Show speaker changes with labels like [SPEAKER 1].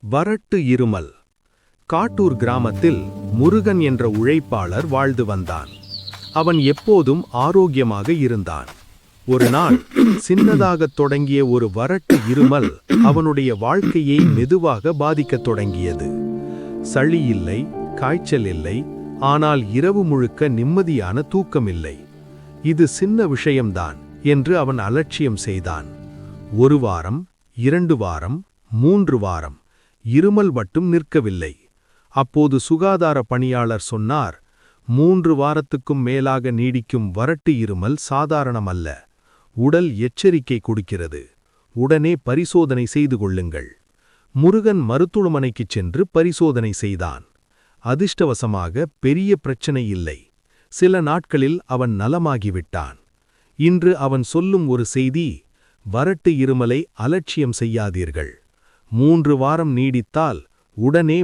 [SPEAKER 1] வறட்டு இருமல். காட்டூர் கிராமத்தில் முருகன் என்ற உழைப்பாளர் வாழ்ந்து வந்தான். அவன் எப்போதும் ஆரோக்கியமாக இருந்தான். ஒரு நாள் சின்னதாகத் தொடங்கிய ஒரு வறட்டு இருமல் அவனுடைய வாழ்க்கையை மெதுவாக பாதிக்கத் தொடங்கியது. சளி இல்லை, காய்ச்சல் இல்லை, ஆனால் இரவு முழுக்க நிம்மதியான தூக்கமில்லை. இது சின்ன விஷயம்தான் என்று அவன் அலட்சியம் செய்தான். 1 வாரம், 2 வாரம், 3 வாரம் இருமல் மட்டும் நிற்கவில்லை. அப்போது சுகாதார பணியாளர் சொன்னார், 3 வாரத்துக்கும் மேலாக நீடிக்கும் வறட்டு இருமல் சாதாரணமல்ல. உடல் எச்சரிக்கை கொடுக்கிறது. உடனே பரிசோதனை செய்து கொள்ளுங்கள். முருகன் மருத்துவமனைக்குச் சென்று பரிசோதனை செய்தான். அதிர்ஷ்டவசமாக பெரிய பிரச்சனை இல்லை. சில நாட்களில் அவன் நலமாகிவிட்டான். இன்று அவன் சொல்லும் ஒரு செய்தி: வறட்டு இருமலை அலட்சியம் செய்யாதீர்கள். 3 வாரம் நீடித்தால் உடனே